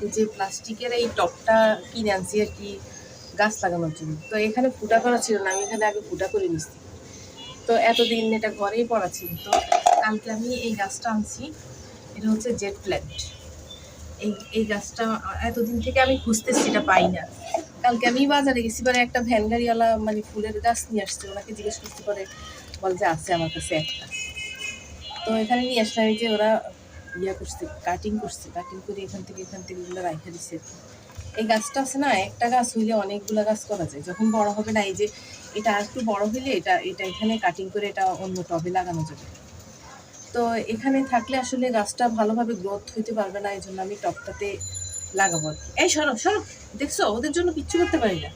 এই যে প্লাস্টিকের এই টবটা কিনে আনছি আর কি গাছ লাগানোর জন্য। তো এখানে ফুটা করা ছিল না, আমি এখানে আগে ফুটা করে নিচ্ছি। তো এতদিন এটা ঘরেই পড়া ছিল। তো কালকে আমি এই গাছটা আনছি, এটা হচ্ছে জেট প্ল্যান্ট। এই গাছটা এতদিন থেকে আমি খুঁজতেছি, এটা পাই না। কালকে আমি বাজারে গেছি, পরে একটা ভ্যান গাড়িওয়ালা মানে ফুলের গাছ নিয়ে আসছে, ওনাকে জিজ্ঞেস করতে পারে, বল যে আছে আমার কাছে একটা। তো এখানে নিয়ে আসলাম, এই যে ওরা করছে, কাটিং করে এখান থেকে এগুলো রাইখা দিচ্ছে। এই গাছটা আছে না, একটা গাছ হইলে অনেকগুলো গাছ করা যায়, যখন বড় হবে না, এই যে এটা আর একটু বড় হইলে এটা এখানে কাটিং করে এটা অন্য টবে লাগানো যাবে। তো এখানে থাকলে আসলে গাছটা ভালোভাবে গ্রোথ হইতে পারবে না, এই জন্য আমি টবটাতে লাগাবো আর কি। এই সরো সরো, দেখছো ওদের জন্য কিচ্ছু করতে পারি না।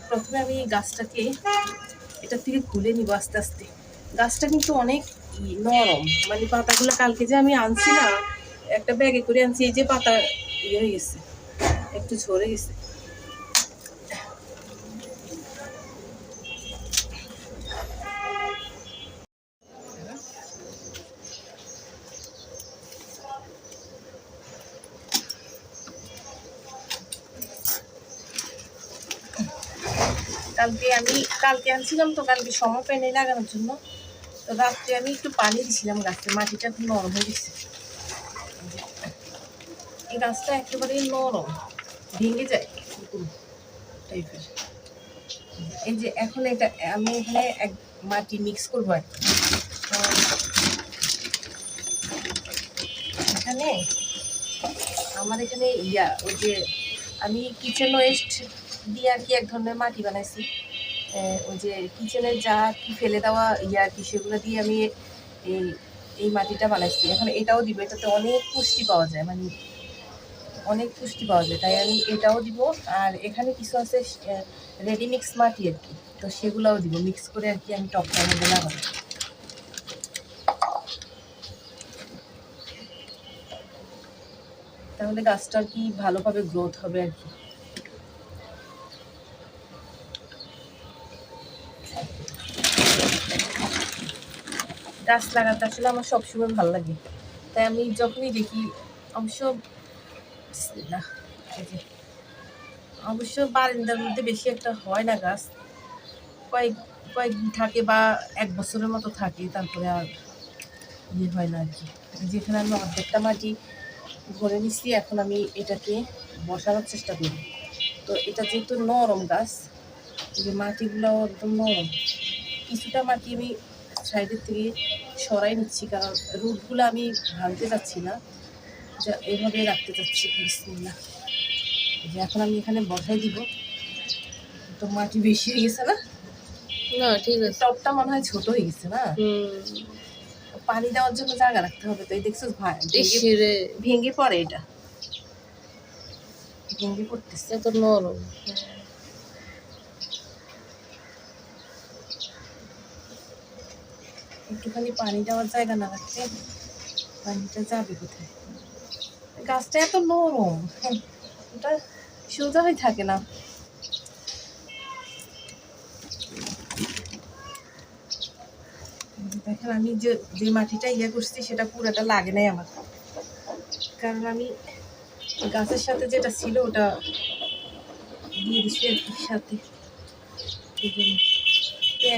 প্রথমে আমি এই গাছটাকে এটার থেকে খুলে নিব আস্তে আস্তে। গাছটা কিন্তু অনেক নরম, মানে পাতাগুলো কালকে যে আমি আনছি না, একটা ব্যাগে করে আনছি, এই যে পাতা হয়ে গেছে, একটু ঝরে গেছে। কালকে আনছিলাম, তো কালকে সময় পাই নাই লাগানোর জন্য। তো রাত্রে আমি একটু পানি দিছিলাম গাছটা, মাটিটা খুব নরম হয়ে গেছে। এই গাছটা একেবারেই নরম, ভেঙে যায় টাইপের। এই যে এখন এটা আমি এখানে মাটি মিক্স করবো আর কি। এখানে আমার এখানে ওই যে আমি কিচেন ওয়েস্ট দিয়ে আর কি এক ধরনের মাটি বানাইছি। ওই যে কিচেনের যা কি ফেলে দেওয়া আর কি, সেগুলো দিয়ে আমি এই মাটিটা বানাইছি। এখন এটাও দিব, এটাতে অনেক পুষ্টি পাওয়া যায়, মানে অনেক পুষ্টি পাওয়া যায়, তাই আমি এটাও দিব। আর এখানে কিছু আছে রেডি মিক্স মাটি আর কি, তো সেগুলোও দিব, মিক্স করে আর কি আমি টবটার মধ্যে লাগাবো। তাহলে গাছটা আর কি ভালোভাবে গ্রোথ হবে আর কি। গাছ লাগাতে আসলে আমার সবসময় ভালো লাগে, তাই আমি যখনই দেখি, অবশ্য অবশ্য বারান্দার মধ্যে বেশি একটা হয় না গাছ, কয়েকদিন থাকে বা এক বছরের মতো থাকে, তারপরে আর হয় না আর কি। যেখানে আমি অর্ধেকটা মাটি ভরে নিচ্ছি, এখন আমি এটাকে বসানোর চেষ্টা করি। তো এটা যেহেতু নরম গাছ, যে মাটিগুলো একদম নরম, কিছুটা মাটি আমি সাইডের থেকে সরাই নিচ্ছি, কারণ রুটগুলো আমি ভাঙতে যাচ্ছি না, যা এভাবে রাখতে চাচ্ছি। বিসমিল্লাহ। যে এখন আমি এখানে বসাই দিব। তো মাটি বেশি হয়ে গেছে না? না ঠিক আছে, টবটা মনে হয় ছোট হয়ে গেছে না? পানি দেওয়ার জন্য জায়গা রাখতে হবে। তো এই দেখছো ভেঙে পড়ে, এটা ভেঙে পড়তেছে, এত নরম। একটুখানি পানি দেওয়ার জায়গা না রাখতে পানিটা যাবে কোথায়? গাছটা এত নরম, ওটা সোজা হয়ে থাকে না। দেখেন আমি যে মাটিটা করছি, সেটা পুরোটা লাগে নাই আমার, কারণ আমি গাছের সাথে যেটা ছিল ওটা দিয়ে দিচ্ছি আর কি সাথে।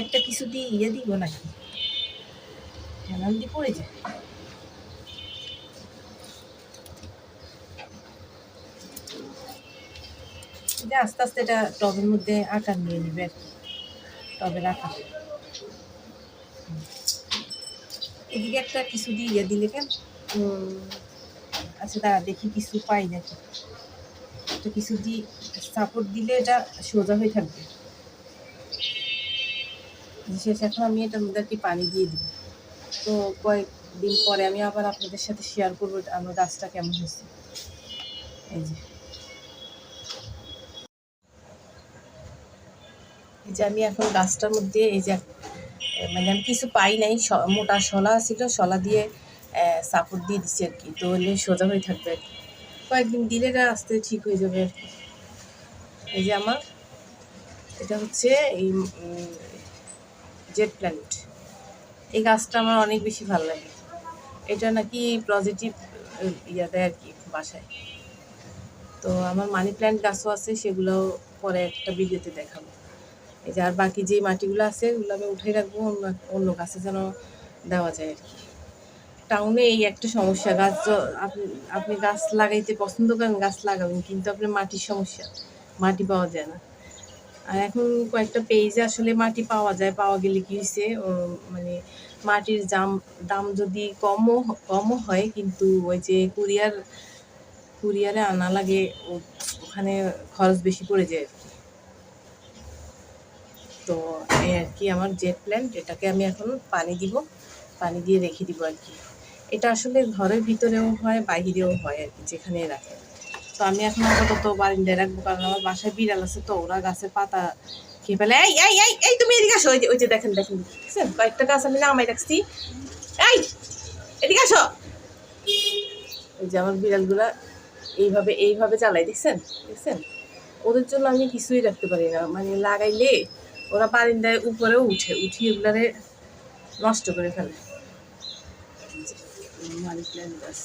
একটা কিছু দিয়ে দিব নাকি, হেলান দিয়ে পড়ে যায়। যে আস্তে আস্তে এটা টবের মধ্যে আকার নিয়ে নেবে আর কি, টবের আকার। এদিকে একটা কিছু দিয়ে দিলে কেন? আচ্ছা দাঁড়া, দেখি কিছু পাই নাকি। একটা কিছু দিয়ে সাপোর্ট দিলে এটা সোজা হয়ে থাকবে। শেষ এখন আমি এটার মধ্যে আর কি পানি দিয়ে দিব। তো কয়েকদিন পরে আমি আবার আপনাদের সাথে শেয়ার করবো আমার গাছটা কেমন হয়েছে। এই যে আমি এখন গাছটার মধ্যে মানে আমি কিছু পাই নাই, মোটা শলা ছিল, শলা দিয়ে সাপোর্ট দিয়ে দিচ্ছি আর কি, তো হলে সোজা হয়ে থাকবে আর কি। কয়েকদিন দিলে এটা আস্তে ঠিক হয়ে যাবে আর কি। এই যে আমার এটা হচ্ছে এই জেট প্ল্যান্ট। এই গাছটা আমার অনেক বেশি ভালো লাগে, এটা নাকি পজিটিভ দেয় আর কি বাসায়। তো আমার মানি প্ল্যান্ট গাছও আছে, সেগুলো পরে একটা ভিডিওতে দেখাবো। এই যে আর বাকি যে মাটিগুলো আছে ওগুলো আমি উঠে রাখবো, অন্য অন্য গাছে যেন দেওয়া যায় আর কি। টাউনে এই একটা সমস্যা, গাছ আপনি আপনি গাছ লাগাইতে পছন্দ করেন, গাছ লাগাবেন, কিন্তু আপনার মাটির সমস্যা, মাটি পাওয়া যায় না। আর এখন কয়েকটা পেজে আসলে মাটি পাওয়া যায়, পাওয়া গেলে কি হয়েছে, মানে মাটির দাম যদি কমও হয়, কিন্তু ওই যে কুরিয়ারে আনা লাগে, ওখানে খরচ বেশি পড়ে যায় আর কি। তো এই আর কি আমার জেট প্ল্যান্ট, এটাকে আমি এখন পানি দিব, পানি দিয়ে রেখে দিব আর কি। এটা আসলে ঘরের ভিতরেও হয়, বাহিরেও হয় আর কি, যেখানে রাখে। তো আমি এখন আপাতত বারান্দায় রাখবো, কারণ আমার বাসায় বিড়াল আছে, তো ওরা গাছের পাতা খেয়ে ফেলে। এই এই এই এই তুমি এদিকে আসো, ওই যে দেখেন দেখেন, দেখছেন কয়েকটা গাছ আমি নামাই রাখছি। এই এদিকে আসো। ওই যে আমার বিড়ালগুলা এইভাবে এইভাবে চালাই, দেখছেন দেখছেন। ওদের জন্য আমি কিছুই রাখতে পারি না, মানে লাগাইলে ওরা বারিন্দায় উপরেও উঠিয়ে এগুলারে নষ্ট করে ফেলে। মানি প্ল্যান্ট গাছ